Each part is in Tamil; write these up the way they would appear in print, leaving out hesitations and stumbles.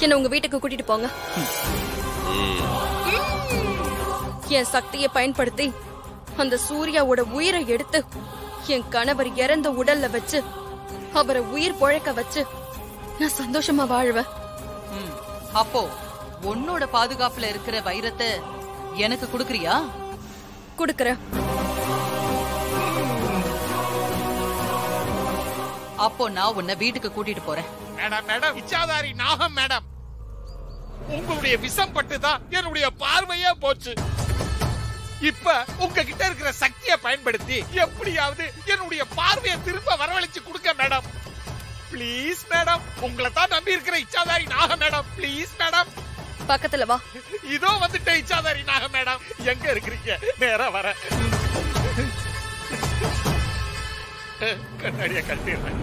என்ன உங்க வீட்டுக்கு கூட்டிட்டு போங்க. என் சக்தியை பயன்படுத்தி அந்த சூர்யாவோட உயிரை எடுத்து என் கணவர் இறந்த உடல்ல வச்சு அவரை உயிர் பொழைக்க வச்சு நான் சந்தோஷமா வாழ்வேன். அப்போ உன்னோட பாதுகாப்புல இருக்கிற வைரத்தை எனக்கு குடுக்கறியா? குடுக்கறேன். அப்போ நான் உன்னை வீட்டுக்கு கூட்டிட்டு போறேன். மேடம் மேடம், இச்சாதாரி நாகம் மேடம், உங்களுடைய விஷம் பட்டுதான் என்னுடைய பார்வையே போச்சு. இப்ப உங்ககிட்ட இருக்கிற சக்தியை பயன்படுத்தி எப்படியாவது என்னுடைய பார்வையை திரும்ப வரவழைச்சு கொடுங்க மேடம். பிளீஸ் மேடம், உங்களை தான் நம்பி இருக்கிற இச்சாதாரி நாகம் மேடம். Please madam. பக்கத்துல வா. இதோ வந்துட்டேன் இச்சாதாரி நாகம் மேடம். எங்க இருக்கிறீங்க? நேரா வர. கண்ணாடிய கட்டிடுறேன்.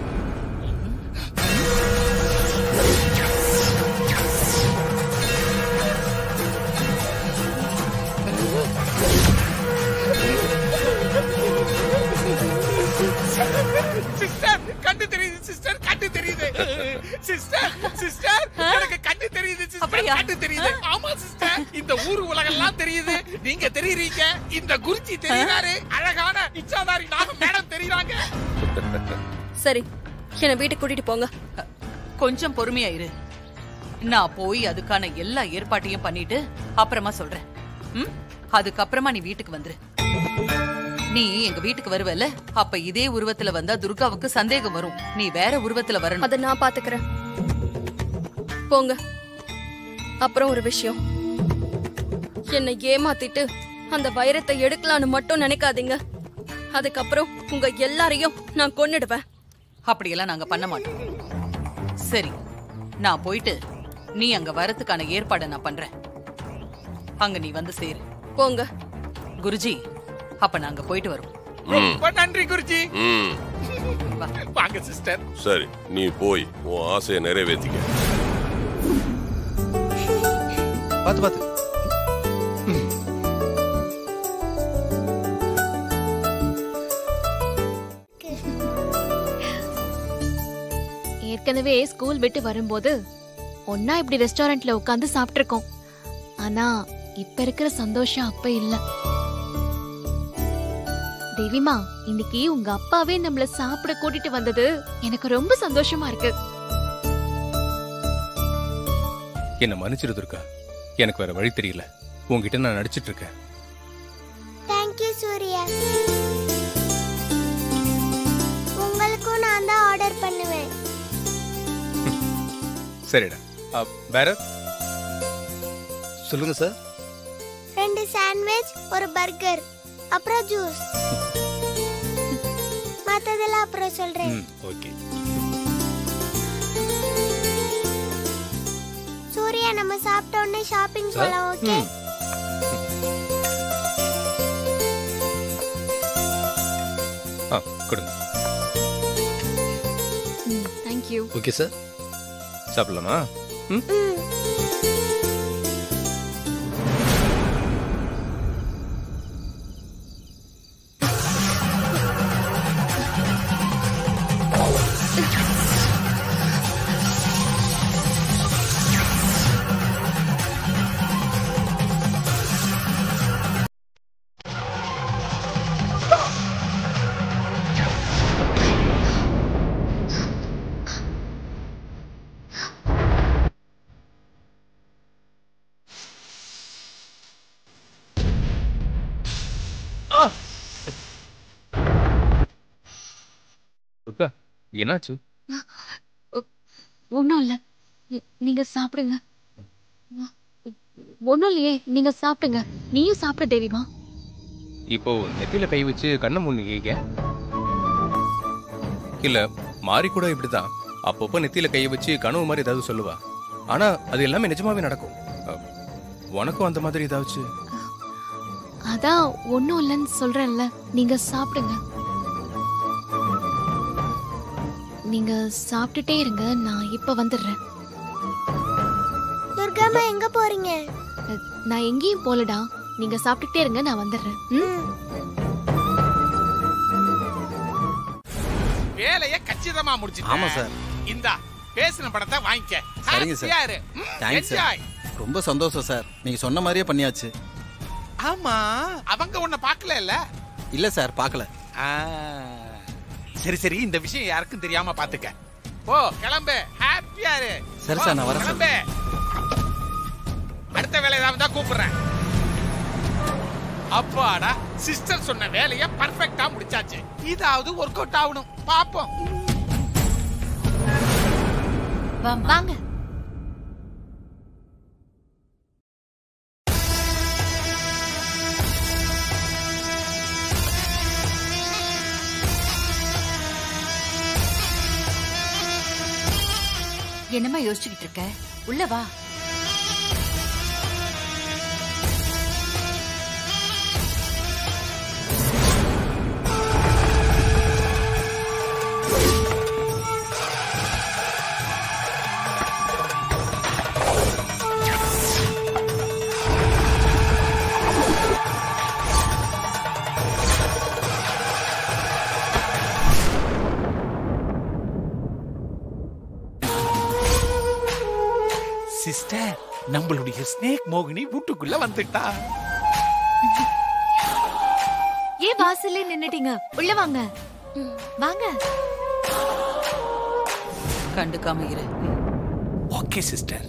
சிஸ்டர் கண்ணு தெரியுது. சிஸ்டர் கண்ணு தெரியுது. சிஸ்டர் சிஸ்டர் எனக்கு கண்ணு தெரியுது. சிஸ்டர் கண்ணு தெரியுது. ஆமா சிஸ்டர், இந்த ஊர் உலகம் எல்லாம் தெரியுது. நீங்க தெரியுறீங்க. இந்த குருஜி தெரியுறாரு. அழகான இச்சாதாரி நாகம் மேடம் தெரியுறாங்க. சரி, என்ன வீட்டுக்கு கூட்டிட்டு போங்க. கொஞ்சம் பொறுமையா இரு. நான் போய் அதுக்கான எல்லா ஏற்பாட்டையும் பண்ணிட்டு அப்புறமா சொல்றேன். அதுக்கப்புறமா நீ வீட்டுக்கு வந்துரு. நீ எங்க வீட்டுக்கு வருவல, அப்ப இதே உருவத்துல வந்தா துர்காவுக்கு சந்தேகம் வரும். நீ வேற உருவத்துல வரணும். அத நான் பாத்துக்கிறேன். போங்க. அப்புறம் ஒரு விஷயம், என்னை ஏமாத்திட்டு அந்த வைரத்தை எடுக்கலான்னு மட்டும் நினைக்காதீங்க. அதுக்கப்புறம் உங்க எல்லாரையும் நான் கொன்னுடுவேன். அப்படியெல்லாம் நாங்க பண்ண மாட்டோம். சரி, நான் போயிட்டு நீ அங்க வரதுக்கான ஏற்பாடை நான் பண்றேன். அங்க நீ வந்து சேரு. போங்க. குருஜி, அப்ப நாங்க போயிட்டு வரோம். ரொம்ப நன்றி குருஜி. வாங்க சிஸ்டர். சரி, நீ போய் உன் ஆசையை நிறைவேற்றிக்க. பாத்து பாத்து. ஏற்கனவே ஸ்கூல் விட்டு வரும்போது ஒன்னா இப்படி ரெஸ்டாரண்ட்ல உட்கார்ந்து சாப்பிட்டிருக்கோம். ஆனா இப்ப இருக்கிற சந்தோஷம் அப்ப இல்ல. தேவிமா, இன்னைக்கு உங்க அப்பாவே நம்மள சாப்பிட கூட்டிட்டு வந்தது எனக்கு ரொம்ப சந்தோஷமா இருக்கு. என்ன மன்னிச்சிரு துர்கா, எனக்கு வேற வழி தெரியல. உங்ககிட்ட நான் நடிச்சிட்டு இருக்கேன். தேங்க்யூ சூர்யா. உங்களுக்கும் நான் தான் ஆர்டர் பண்ணுவேன். சரிடா. வேற சொல்லுங்க சார். 2 சாண்ட்விச், ஒரு பர்கர், அப்புறம் ஜூஸ். மத்ததெல்லாம் அப்புறம் சொல்றேன். ஓகே. சூர்யா, நம்ம சாப்பிட்ட உடனே ஷாப்பிங் போலாம். ஓகே? கொடுங்க. தேங்க்யூ. ஓகே சார், சாப்பிடலாமா? என்னாச்சு? ஒண்ணும் இல்ல, நீங்க சாப்பிடுங்க. ஒண்ணும் இல்லையே, நீங்க சாப்பிடுங்க. நீயும் சாப்பிட தேவிமா. இப்போ நெத்தியில கை வச்சு கண்ணை மூடி கேக்க இல்ல, மாறி கூட இப்படிதான் அப்பப்போ நெத்தியில கையை வச்சு கனவு மாதிரி ஏதாவது சொல்லுவா. ஆனா அது எல்லாமே நிஜமாவே நடக்கும். உனக்கும் அந்த மாதிரி ஏதாச்சும்? அதான் ஒண்ணும் இல்லைன்னு சொல்றேன்ல, நீங்க சாப்பிடுங்க. நீங்க சாப்பிட்டுட்டே இருங்க, நான் இப்ப வந்துடுறேன். துர்காமா, எங்க போறீங்க? நான் எங்கேயும் போலடா, நீங்க சாப்பிட்டுட்டே இருங்க, நான் வந்துடுறேன். வேலைய கச்சிதமா முடிச்சிட்டேன். ஆமா சார். இந்தா பேசின படத்தை வாங்கிக்க. சரிங்க சார். Happy-ஆ இரு. Thanks sir. Enjoy. ரொம்ப சந்தோஷம் சார். நீங்க சொன்ன மாதிரியே பண்ணியாச்சு. ஆமா, அவங்க உன்னை பார்க்கல இல்ல? இல்ல சார், பார்க்கல. சரி சரி, இந்த விஷயம் யாருக்கும் தெரியாம பாத்துக்க. போ கிளம்பு. ஹாப்பியா இரு. சரி சார், நான் வரேன் சார். கிளம்பு. அடுத்த வேலை ஏதாவது தான் கூப்பிடுறேன். அப்பாடா, சிஸ்டர் சொன்ன வேலையை பர்ஃபெக்ட்டா முடிச்சாச்சு. இதாவது ஒர்க் அவுட் ஆகணும். பாப்போம். வாங்க. என்னமா யோசிச்சுக்கிட்டு இருக்க? உள்ள வா. சிஸ்டர், நம்மளுடைய ஸ்னேக் மோகினி வீட்டுக்குள்ள வந்துட்டா. ஏன் வாசல்ல நின்னுட்டீங்க? உள்ள வாங்க. வாங்க. கண்டுக்காம இரு. Okay sister.